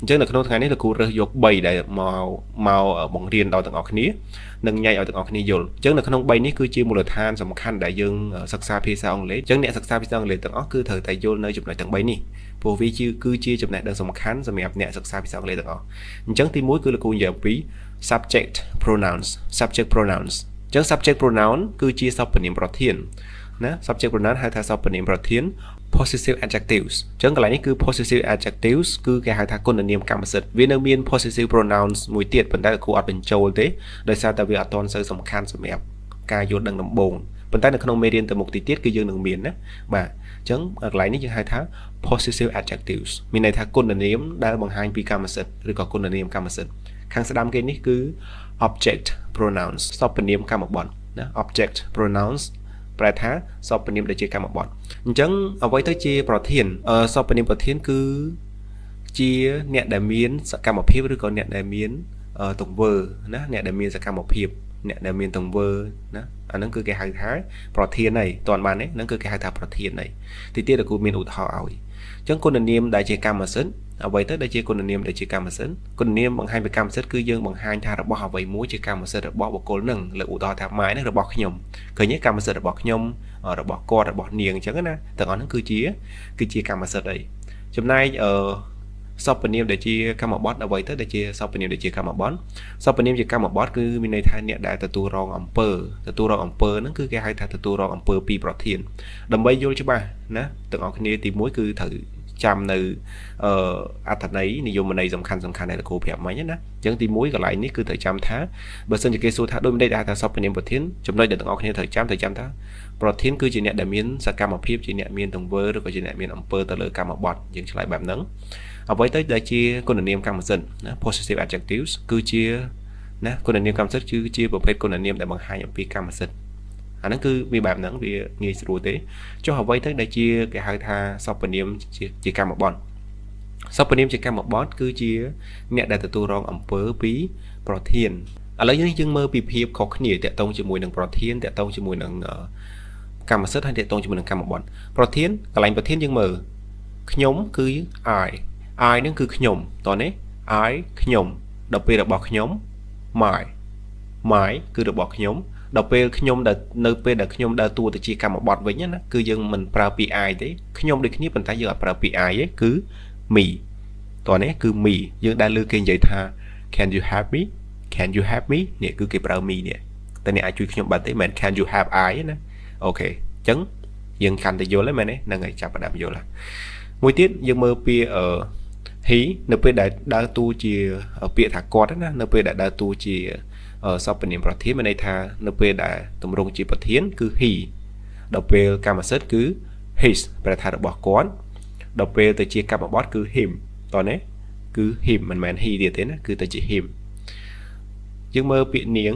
ចឹងនៅក្នុងថ្ងៃនេះលោកគ្រូរើសយក3ដែលមកបង្រៀនដល់ទាំងអស់គ្នានិងញ៉ៃឲ្យទាំងអស់គ្នាយល់ចឹងនៅក្នុង3នេះគឺជាមូលដ្ឋានសំខាន់ដែលយើងសិក្សាភាសាអង់គ្លេសចឹងអ្នកសិក្សាភាសាអង់គ្លេសទាំងអស់គឺត្រូវតែយល់នៅចំណុចទាំង3នេះព្រោះវាគឺជាចំណេះដឹងសំខាន់សម្រាប់អ្នកសិក្សាភាសាអង់គ្លេសទាំងអស់អញ្ចឹងទី1គឺលោកគ្រូនិយាយអំពី subject pronouns ចឹង subject pronoun គឺជាសព្វនាមប្រធានណា subject pronoun ហៅថាសព្វនាមប្រធាន possessive adjectives ចឹងកន្លែងនេះគឺ possessive adjectives គឺគេហៅថាគុណនាមកម្មសិទ្ធិវានៅមាន possessive pronouns មួយទៀតប៉ុន្តែលោកគ្រូអត់បញ្ចូលទេដោយសារតែវាអត់ទាន់សូវសំខាន់សម្រាប់ការយល់ដឹងដំបូងប៉ុន្តែនៅក្នុងមេរៀនទៅមុខទៀតគឺយើងនឹងមានណាបាទអញ្ចឹងកន្លែងនេះយើងហៅថា possessive adjectives មានន័យថាគុណនាមដែលបង្ហាញពីកម្មសិទ្ធិឬក៏គុណនាមកម្មសិទ្ធិខាងស្ដាំគេនេះគឺ object pronouns សព្វនាមកម្មបទណា object pronouns ប្រែថាសព្វនាមដែលជាកម្មបទអញ្ចឹងអ្វីទៅជាប្រធានសព្វនាមប្រធានគឺជាអ្នកដែលមានសកម្មភាពឬក៏អ្នកដែលមានទង្វើណាអ្នកដែលមានសកម្មភាពអ្នកដែលមានទង្វើណាអាហ្នឹងគឺគេហៅថាប្រធានហើយតើបានទេហ្នឹងគឺគេហៅថាប្រធានហើយទីទៀតគឺមានឧទាហរណ៍ឲ្យអញ្ចឹងគុណនាមដែលជាកម្មសិទ្ធិអ្វីទៅដែលជាគុណនាមដែលជាកម្មសិទ្ធិគុណនាមបង្ហាញពីកម្មសិទ្ធិគឺយើងបង្ហាញថារបស់អ្វីមួយជាកម្មសិទ្ធិរបស់បុគ្គលនឹងលើកឧទាហរណ៍ថាម៉ែនេះរបស់ខ្ញុំឃើញទេកម្មសិទ្ធិរបស់ខ្ញុំរបស់គាត់របស់នាងអញ្ចឹងណាទាំងអស់ហ្នឹងគឺជាកម្មសិទ្ធិអីចំណែកសព្វនាមដែលជាកម្មបទអ្វីទៅដែលជាសព្វនាមដែលជាកម្មបទសព្វនាមជាកម្មបទគឺមានន័យថាអ្នកដែលទទួលរងអំពើហ្នឹងគឺគេហៅថាទទួលរងអំពើពីប្រធានដើម្បីយល់ច្បាស់ណាទាំងអស់គ្នាទី1គឺត្រូវចាំនៅអត្ថន័យនិយមន័យសំខាន់ដែលលោកគ្រូប្រាប់មិញណាអញ្ចឹងទី1កន្លែងនេះគឺត្រូវចាំថាបើសិនជាគេសួរថាដូចម្ដេចដែលថាសព្វនាមប្រធានចំណុចដែលទាំងអស់គ្នាត្រូវចាំថាប្រធានគឺជាអ្នកដែលមានសកម្មភាពជាអ្នកមានទង្វើឬក៏ជាអ្នកមានអំពើទៅលើកម្មបទយើងឆ្លើយបែបហ្នឹងអ្វីទៅដែលជាគុណនាមកម្មសិទ្ធិណា possessive adjectives គឺជាណាគុណនាមកម្មសិទ្ធិគឺជាប្រភេទគុណនាមដែលបង្ហាញអំពីកម្មសិទ្ធិអាហ្នឹងគឺវាបែបហ្នឹងវាងាយស្រួលទេចុះអ្វីទៅដែលជាគេហៅថាសព្វនាមជាកម្មបទសព្វនាមជាកម្មបទគឺជាអ្នកដែលទទួលរងអំពើពីប្រធានឥឡូវយើងមើលពីភាពខុសគ្នាតាក់ទងជាមួយនឹងប្រធានតាក់ទងជាមួយនឹងកម្មសិទ្ធិហើយតាក់ទងជាមួយនឹងកម្មបទប្រធានកន្លែងប្រធានយើងមើលខ្ញុំគឺ I ហ្នឹងគឺខ្ញុំតោះនេះ I ខ្ញុំដល់ពេលរបស់ខ្ញុំ my គឺរបស់ខ្ញុំដល់ពេលខ្ញុំដែលនៅពេលដែលខ្ញុំដើរតួទៅជាកម្មបទវិញណាគឺយើងមិនប្រើពាក្យ I ទេខ្ញុំដូចគ្នាប៉ុន្តែយើងអត់ប្រើពាក្យ I ទេគឺ me តោះនេះគឺ me យើងដែលលើគេនិយាយថា can you help me នេះគឺគេប្រើ me នេះតែអ្នកអាចជួយខ្ញុំបានទេមិន can you help I ណាអូខេអញ្ចឹងយើងកាន់តែយល់ហើយមែនទេហ្នឹងហើយចាប់ផ្ដើមយល់ហើយមួយទៀតយើងមើលពាក្យhe នៅពេលដែលដើរតួជាពាក្យថាគាត់ណានៅពេលដែលដើរតួជាសព្វនាមប្រធានមានន័យថានៅពេលដែលទម្រង់ជាប្រធានគឺ he ដល់ពេលកម្មសិទ្ធិគឺ his ប្រែថារបស់គាត់ដល់ពេលទៅជាកម្មបទគឺ him តោះនេះគឺ him មិនមែន he ទៀតទេណាគឺទៅជា him យើងមើលពាក្យនាង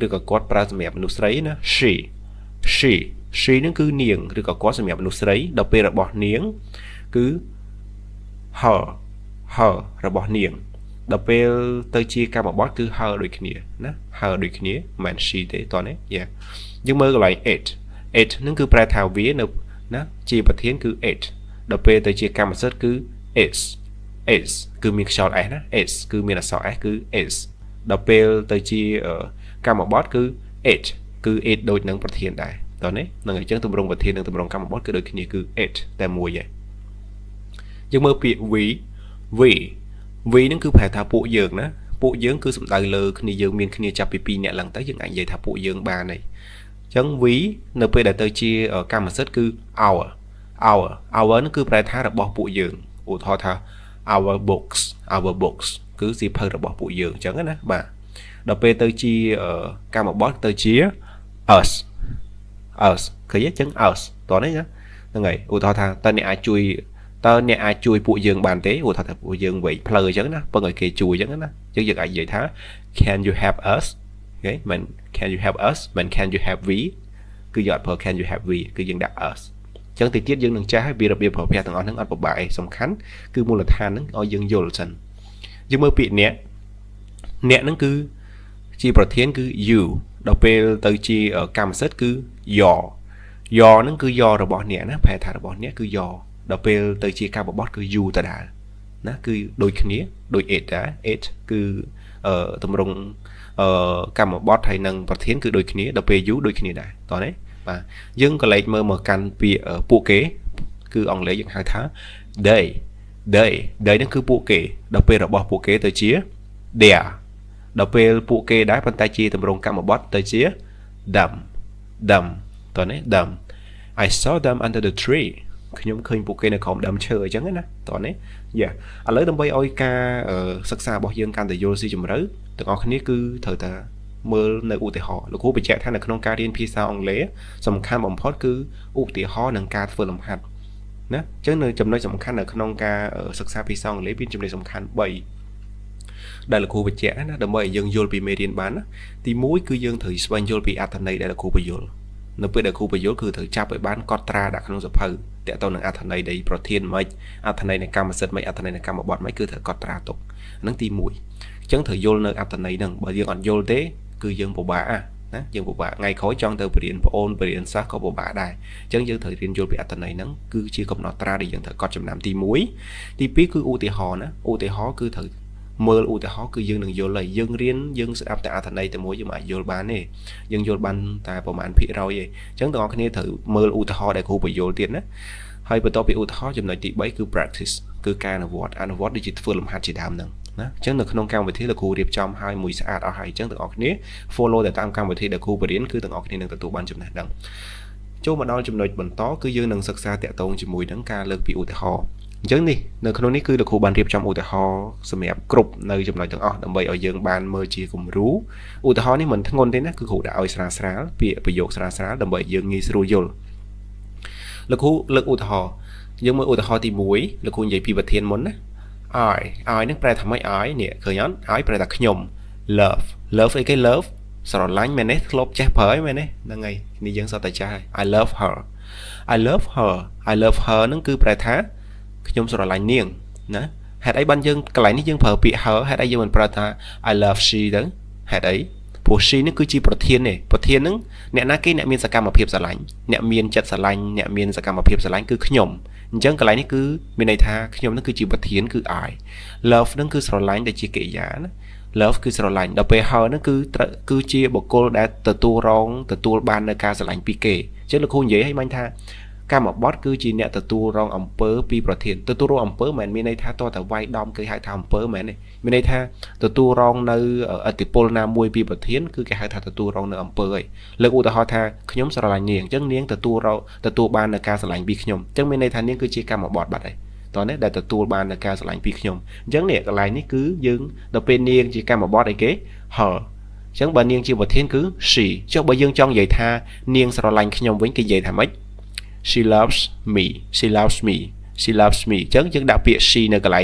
ឬក៏គាត់ប្រើសម្រាប់មនុស្សស្រីណា she ហ្នឹងគឺនាងឬក៏គាត់សម្រាប់មនុស្សស្រីដល់ពេលរបស់នាងគឺ her របស់នាងដល់ពេលទៅជាកម្មបទគឺ her ដូចគ្នាណា her ដូចគ្នាមិន she ទេតោះនេះយើងមើលកន្លែង it ហ្នឹងគឺប្រែថាវានៅណាជាប្រធានគឺ it ដល់ពេលទៅជាកម្មសិទ្ធិគឺ is គឺមានខ្យល់ s ណា is គឺមានអក្សរ s គឺ is ដល់ពេលទៅជាកម្មបទគឺ it គឺ it ដូចនឹងប្រធានដែរតោះនេះនឹងអញ្ចឹងទម្រង់ប្រធាននិងទម្រង់កម្មបទគឺដូចគ្នាគឺ it តែមួយឯងយើងមើលពាក្យ we ហ្នឹងគឺប្រែថាពួកយើងណាពួកយើងគឺសំដៅលើគ្នាយើងមានគ្នាចាប់ពី2នាក់ឡើងទៅយើងអាចនិយាយថាពួកយើងបានហើយអញ្ចឹង we នៅពេលដែលទៅជាកម្មសិទ្ធិគឺ our ហ្នឹងគឺប្រែថារបស់ពួកយើងឧទាហរណ៍ថា our books គឺសៀវភៅរបស់ពួកយើងអញ្ចឹងណាបាទដល់ពេលទៅជាកម្មបទទៅជា us ឃើញទេអញ្ចឹង us តោះនេះណាហ្នឹងហើយឧទាហរណ៍ថាតើអ្នកអាចជួយពួកយើងបានទេឧទាហរណ៍ថាពួកយើងវែកផ្លូវអញ្ចឹងណាពឹងឲ្យគេជួយអញ្ចឹងណាអញ្ចឹងយើងអាចនិយាយថា can you help us អូខេមិន can you help us មិន can you help we គឺយើងអត់ប្រើ can you help we គឺយើងដាក់ us អញ្ចឹងតិចទៀតយើងនឹងចេះហើយវារបៀបប្រើប្រាស់ទាំងអស់ហ្នឹងអត់ពិបាកអីសំខាន់គឺមូលដ្ឋានហ្នឹងឲ្យយើងយល់សិនយើងមើលពាក្យអ្នកហ្នឹងគឺជាប្រធានគឺ you ដល់ពេលទៅជាកម្មសិទ្ធិគឺ your ហ្នឹងគឺ your របស់អ្នកណាប្រែថារបស់អ្នកគឺ your ដល់ពេលទៅជាកម្មបទគឺ you ដដែល ណាគឺដូចគ្នាដូច it ដែរ it គឺតម្រង់កម្មបត្តិហើយនឹងប្រធានគឺដូចគ្នាដល់ពេល you ដូចគ្នាដែរតោះទេបាទយើងក៏លេខមើលមកកាន់ពាក្យពួកគេគឺអង់គ្លេសយើងហៅថា they ហ្នឹងគឺពួកគេដល់ពេលរបស់ពួកគេទៅជា their ដល់ពេលពួកគេដែរប៉ុន្តែជាតម្រង់កម្មបត្តិទៅជា them តោះនេះ them I saw them under the tree ខ្ញុំឃើញពួកគេនៅក្រោមដើមឈើអញ្ចឹងណាតោះនេះយ៉ាឥឡូវដើម្បីឲ្យការសិក្សារបស់យើងកាន់តែយល់ស៊ីជម្រៅទាំងអស់គ្នាគឺត្រូវតែមើលនៅឧទាហរណ៍លោកគ្រូបញ្ជាក់ថានៅក្នុងការរៀនភាសាអង់គ្លេសសំខាន់បំផុតគឺឧទាហរណ៍និងការធ្វើលំហាត់ណាអញ្ចឹងនៅចំណុចសំខាន់នៅក្នុងការសិក្សាភាសាអង់គ្លេសមានចំណុចសំខាន់3ដែលលោកគ្រូបញ្ជាក់ណាដើម្បីឲ្យយើងយល់ពីមេរៀនបានណាទី1គឺយើងត្រូវស្វែងយល់ពីអត្ថន័យដែលលោកគ្រូបញ្យល់នៅពេលដែលគ្រូបញ្យល់គឺត្រូវចាប់ឲ្យបានកត់ត្រាដាក់ក្នុងសភៅតើតើនឹងអត្ថន័យនៃប្រធានមិនអត្ថន័យនៃកម្មសិទ្ធិមិនអត្ថន័យនៃកម្មបត្តិមិនគឺត្រូវកត់ត្រាទុកហ្នឹងទី1អញ្ចឹងត្រូវយល់នៅអត្ថន័យហ្នឹងបើយើងអត់យល់ទេគឺយើងពិបាកណាយើងពិបាកថ្ងៃក្រោយចង់ទៅបរៀនប្អូនបរៀនសិស្សក៏ពិបាកដែរអញ្ចឹងយើងត្រូវរៀនយល់ពីអត្ថន័យហ្នឹងគឺជាកំណត់ត្រាដែលយើងត្រូវកត់ចំណាំទី1ទី2គឺឧទាហរណ៍ណាឧទាហរណ៍គឺត្រូវមើលឧទាហរណ៍គឺយើងនឹងយល់ហើយយើងរៀនយើងស្ដាប់តែអត្ថន័យតែមួយយើងមិនអាចយល់បានទេយើងយល់បានតែប្រហែលភាគរយទេអញ្ចឹងទាំងអស់គ្នាត្រូវមើលឧទាហរណ៍ដែលគ្រូបញ្យល់ទៀតណាហើយបន្ទាប់ពីឧទាហរណ៍ចំណុចទី3គឺ practice គឺការអនុវត្តដូចជាធ្វើលំហាត់ជាដើមហ្នឹងណាអញ្ចឹងនៅក្នុងកម្មវិធីលោកគ្រូរៀបចំឲ្យមួយស្អាតអស់ហើយអញ្ចឹងទាំងអស់គ្នា follow ទៅតាមកម្មវិធីដែលគ្រូបរៀនគឺទាំងអស់គ្នានឹងទទួលបានចំណេះដឹងចូលមកដល់ចំណុចបន្តគឺយើងនឹងសិក្សាតាក់ទងជាមួយនឹងការលើកពីឧទាហរណ៍អញ្ចឹងនេះនៅក្នុងនេះគឺលោកគ្រូបានរៀបចំឧទាហរណ៍សម្រាប់គ្រប់នៅចំណុចទាំងអស់ដើម្បីឲ្យយើងបានមើលជាគំរូឧទាហរណ៍នេះមិនធ្ងន់ទេណាគឺគ្រូដាក់ឲ្យស្រាលពាក្យប្រយោគស្រាលដើម្បីឲ្យយើងងាយស្រួលយល់លោកគ្រូលើកឧទាហរណ៍យើងមើលឧទាហរណ៍ទី1លោកគ្រូនិយាយពីប្រធានមុនណាI នឹងប្រែថាម៉េច I នេះឃើញអត់ I ប្រែថាខ្ញុំ love អីគេ love ស្រឡាញ់មែនទេធ្លាប់ចេះប្រើហើយមែនទេហ្នឹងហើយនេះយើងសតតែចាស់ហើយ I love her នឹងគឺប្រែថាខ្ញុំស្រឡាញ់នាងណាហេតុអីបានយើងកន្លែងនេះយើងប្រើពាក្យ her ហេតុអីយើងមិនប្រើថា I love she ទៅហេតុអីព្រោះ she នេះគឺជាប្រធានទេប្រធាននឹងអ្នកណាគេអ្នកមានសកម្មភាពស្រឡាញ់អ្នកមានចិត្តស្រឡាញ់អ្នកមានសកម្មភាពស្រឡាញ់គឺខ្ញុំអញ្ចឹងកន្លែងនេះគឺមានន័យថាខ្ញុំនឹងគឺជាប្រធានគឺ I love នឹងគឺស្រឡាញ់ដែលជាកិរិយាណា love គឺស្រឡាញ់ដល់ពេល her នឹងគឺជាបុគ្គលដែលទទួលបាននៅការស្រឡាញ់ពីគេអញ្ចឹងលោកគ្រូនិយាយឲ្យមិញថាកម្មបត្តិគឺជាអ្នកទទួលរងអំពើពីប្រធានទទួលរងអំពើមិនមានន័យថាតើតែវាយដំគេហៅថាអំពើមែនទេមានន័យថាទទួលរងនៅឥទ្ធិពលណាមួយពីប្រធានគឺគេហៅថាទទួលរងនៅអំពើហើយលើកឧទាហរណ៍ថាខ្ញុំស្រឡាញ់នាងអញ្ចឹងនាងទទួលបាននៅការស្រឡាញ់ពីខ្ញុំអញ្ចឹងមានន័យថានាងគឺជាកម្មបត្តិបាត់ហើយតោះនេះដែលទទួលបាននៅការស្រឡាញ់ពីខ្ញុំអញ្ចឹងនេះកន្លែងនេះគឺយើងដល់ពេលនាងជាកម្មបត្តិអីគេ her អញ្ចឹងបើនាងជាប្រធានគឺ she ចុះបើយើងចង់និយាយថានាងស្រឡាញ់ខ្ញុំវិញគេនិយាយថាម៉េចShe loves me អញ្ចឹងយើងដាក់ពាក្យ she នៅកន្លែ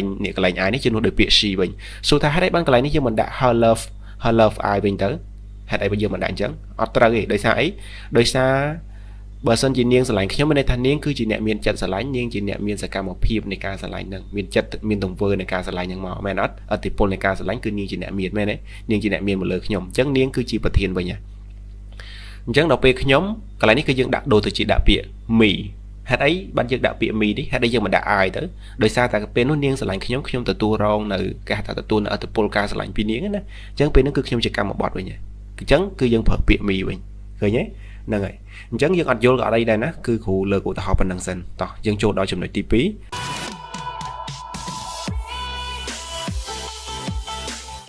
ងI នេះជំនួសដោយពាក្យ she វិញសួរថាហេតុអីបានកន្លែងនេះយើងមិនដាក់ her love I វិញទៅហេតុអីបើយើងមិនដាក់អញ្ចឹងអត់ត្រូវទេដោយសារអីដោយសារបើសិនជានាងស្រឡាញ់ខ្ញុំមានន័យថានាងគឺជាអ្នកមានចិត្តស្រឡាញ់នាងជាអ្នកមានសកម្មភាពនៃការស្រឡាញ់នឹងមានចិត្តមានទង្វើនៃការស្រឡាញ់នឹងមកមែនអត់ឥទ្ធិពលនៃការស្រឡាញ់គឺនាងជាអ្នកមានមែនទេនាងជាអ្នកមានមកលើខ្ញុំអញ្ចឹងនាងគឺជាប្រធានវិញអញ្ចឹងដល់ពេលខ្ញុំកន្លែងនេះគឺយើងដាក់ដូចទៅជាដាក់ពាក្យ me ហេតុអីបានយើងដាក់ពាក្យ me នេះហេតុអីយើងមិនដាក់ I ទៅដោយសារតែពេលនោះនាងស្រឡាញ់ខ្ញុំទទួលរងនៅគេហៅថាទទួលនៅឥទ្ធិពលការស្រឡាញ់ពីនាងណាអញ្ចឹងពេលនោះគឺខ្ញុំជាកម្មបត្តិវិញអញ្ចឹងគឺយើងប្រើពាក្យ me វិញឃើញទេហ្នឹងហើយអញ្ចឹងយើងអត់យល់ក៏អត់អីដែរណាគឺគ្រូលើកឧទាហរណ៍ប៉ុណ្្នឹងសិនតោះយើងចូលដល់ចំណុចទី2